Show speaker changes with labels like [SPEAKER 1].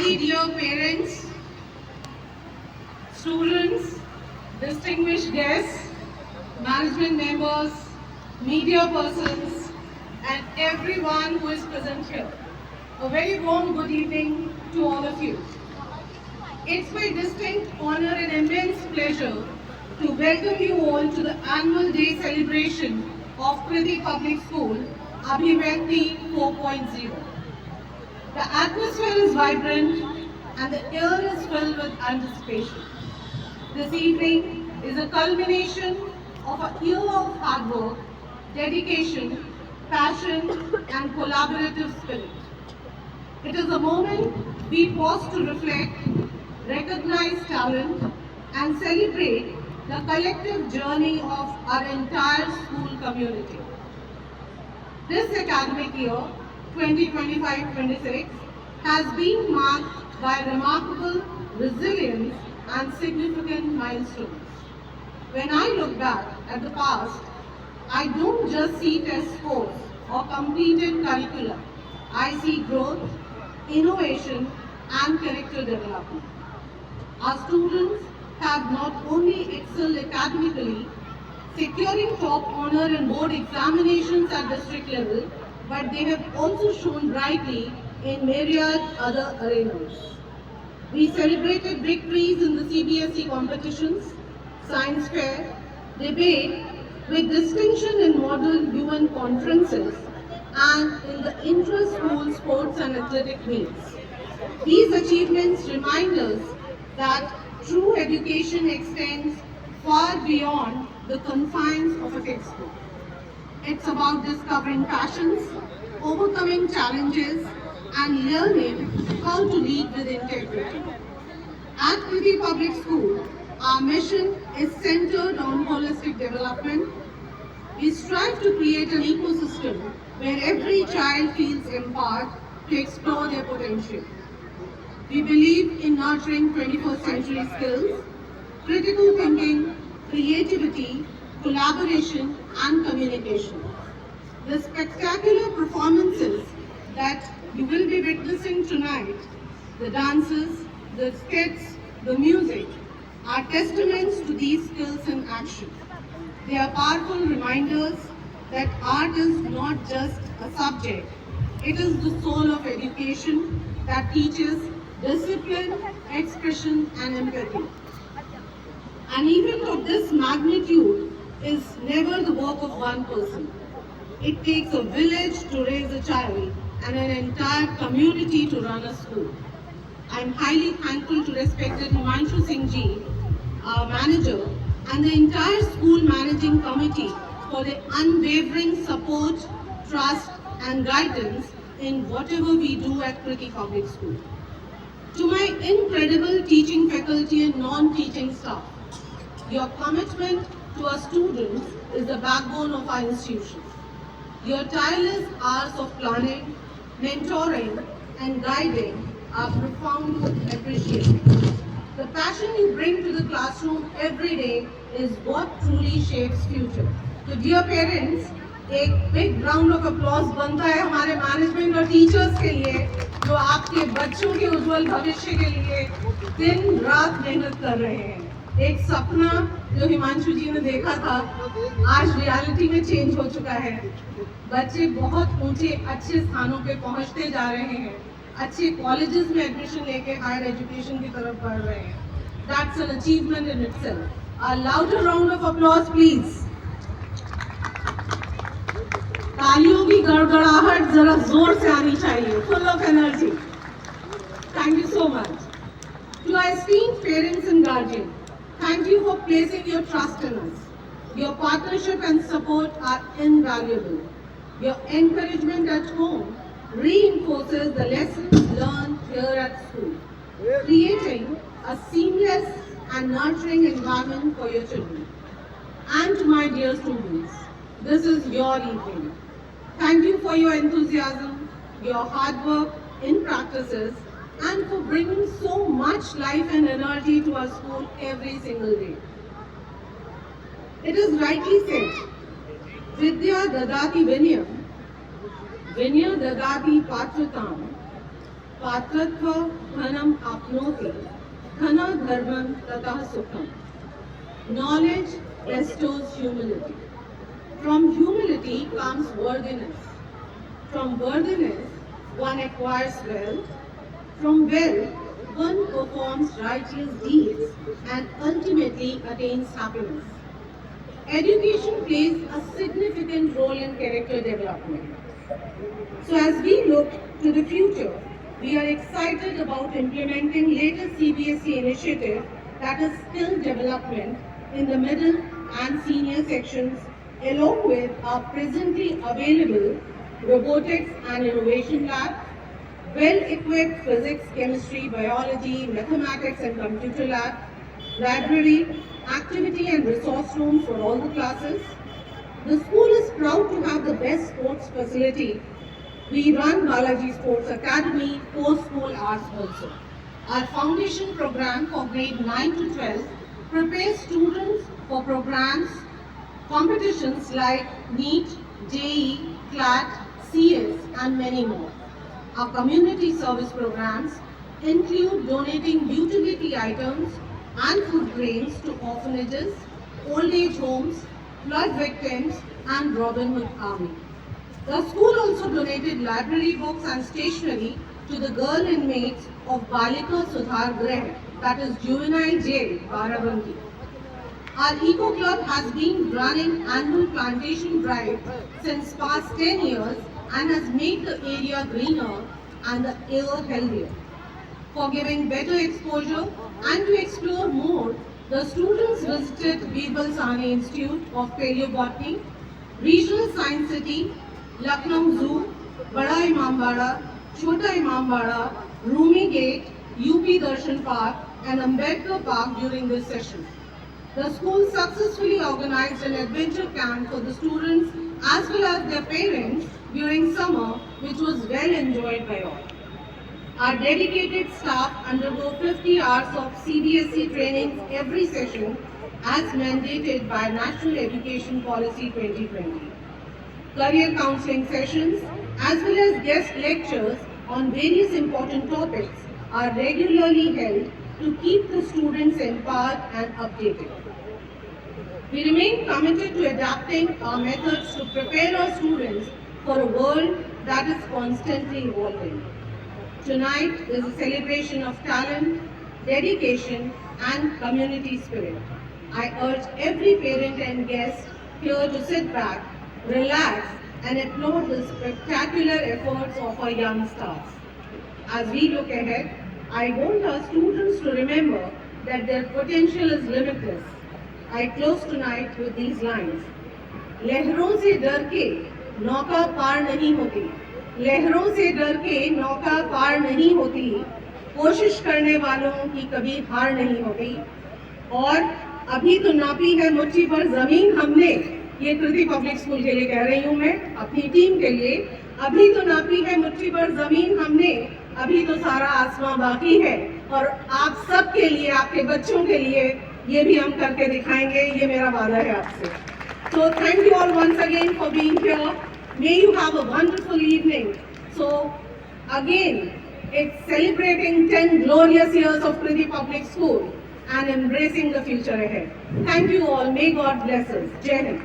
[SPEAKER 1] Very dear parents, students, distinguished guests, management members, media persons, and everyone who is present here. A very warm good evening to all of you. It's my distinct honor and immense pleasure to welcome you all to the annual day celebration of Kriti Public School, Abhivyakti 4.0. The atmosphere is vibrant and the air is filled with anticipation. This evening is a culmination of a year of hard work, dedication, passion, and collaborative spirit. It is a moment we pause to reflect, recognize talent, and celebrate the collective journey of our entire school community. This academic year, 2025-26, has been marked by remarkable resilience and significant milestones. When I look back at the past, I don't just see test scores or completed curricula. I see growth, innovation, and character development. Our students have not only excelled academically, securing top honor in board examinations at district level, but they have also shone brightly in myriad other arenas. We celebrated victories in the CBSE competitions, science fair, debate, with distinction in model UN conferences, and in the intra-school sports and athletic meets. These achievements remind us that true education extends far beyond the confines of a textbook. It's about discovering passions, overcoming challenges, and learning how to lead with integrity. At Kriti Public School, our mission is centered on holistic development. We strive to create an ecosystem where every child feels empowered to explore their potential. We believe in nurturing 21st century skills, critical thinking, creativity, collaboration, and communication. The spectacular performances that you will be witnessing tonight, the dances, the skits, the music, are testaments to these skills in action. They are powerful reminders that art is not just a subject, it is the soul of education that teaches discipline, expression, and empathy. An event of this magnitude is never the work of one person. It takes a village to raise a child and an entire community to run a school. I am highly thankful to respected Himanshu Singh ji, our manager, and the entire school managing committee for their unwavering support, trust, and guidance in whatever we do at Kriti Public School. To my incredible teaching faculty and non-teaching staff, your commitment to our students is the backbone of our institution. Your tireless hours of planning, mentoring, and guiding are profoundly appreciated. The passion you bring to the classroom every day is what truly shapes future. So dear parents, एक big round of applause बनता है हमारे management और teachers के लिए जो आपके बच्चों के उज्जवल भविष्य के लिए दिन रात मेहनत कर रहे हैं। एक सपना जो हिमांशु जी ने देखा था आज रियलिटी में चेंज हो चुका है। बच्चे बहुत ऊंचे अच्छे स्थानों पे पहुंचते जा रहे हैं, अच्छे कॉलेजेस में एडमिशन लेके हायर एजुकेशन की तरफ बढ़ रहे हैं। That's an achievement in itself. A louder round of applause, please. तालियों की गड़गड़ाहट जरा जोर से आनी चाहिए, full of energy. Thank you so much. To our esteemed parents and guardians, thank you for placing your trust in us. Your partnership and support are invaluable. Your encouragement at home reinforces the lessons learned here at school, creating a seamless and nurturing environment for your children. And to my dear students, this is your evening. Thank you for your enthusiasm, your hard work in practices, and for bringing so much life and energy to our school every single day. It is rightly said, Vidya Dadati Vinyam, Vinya Dadati Patratam. पात्रत्व धनम आपनोति, धना dharmam tatah sukham. Knowledge bestows humility. From humility comes worthiness. From worthiness, one acquires wealth. From wealth, one performs righteous deeds and ultimately attains happiness. Education plays a significant role in character development. So as we look to the future, we are excited about implementing latest CBSE initiative, that is skill development in the middle and senior sections, along with our presently available robotics and innovation lab, well-equipped physics, chemistry, biology, mathematics and computer lab, library, activity and resource rooms for all the classes. The school is proud to have the best sports facility. We run Balaji Sports Academy, post-school arts also. Our foundation program for grade 9 to 12 prepares students for programs, competitions like NEET, JEE, CLAT, CS and many more. Our community service programs include donating utility items and food grains to orphanages, old age homes, flood victims and Robin Hood Army. The school also donated library books and stationery to the girl inmates of Balika Sudhar Grah, that is juvenile jail, Barabanki. Our Eco Club has been running annual plantation drive since past 10 years and has made the area greener and the air healthier. For giving better exposure and to explore more, the students visited Birbal Sahni Institute of Paleobotany, Regional Science City, Lucknow Zoo, Bada Imambara, Chota Imambara, Rumi Gate, UP Darshan Park and Ambedkar Park during this session. The school successfully organized an adventure camp for the students as well as their parents during summer, which was well enjoyed by all. Our dedicated staff undergo 50 hours of CBSE training every session as mandated by National Education Policy 2020. Career counseling sessions as well as guest lectures on various important topics are regularly held to keep the students empowered and updated. We remain committed to adapting our methods to prepare our students for a world that is constantly evolving. Tonight is a celebration of talent, dedication and community spirit. I urge every parent and guest here to sit back, relax and applaud the spectacular efforts of our young stars. As we look ahead, I want our students to remember that their potential is limitless. I close tonight with these lines. लहरों से डर के नौका पार नहीं होती, लहरों से डर के नौका पार नहीं होती, कोशिश करने वालों की कभी हार नहीं होती। और अभी तो नापी है मुट्ठी पर जमीन हमने, ये कृति पब्लिक स्कूल के लिए कह रही हूँ मैं, अपनी टीम के लिए। अभी तो नापी है मुट्ठी पर जमीन हमने, अभी तो सारा आसमां बाकी है। और आप सब के लिए, आपके बच्चों के लिए ये भी हम करके दिखाएंगे, ये मेरा वादा है आपसे। So thank you all once again for being here. May you have a wonderful evening. So again, it's celebrating 10 glorious years of Kriti Public School and embracing the future ahead. Thank you all. May God bless us. Jai Hind.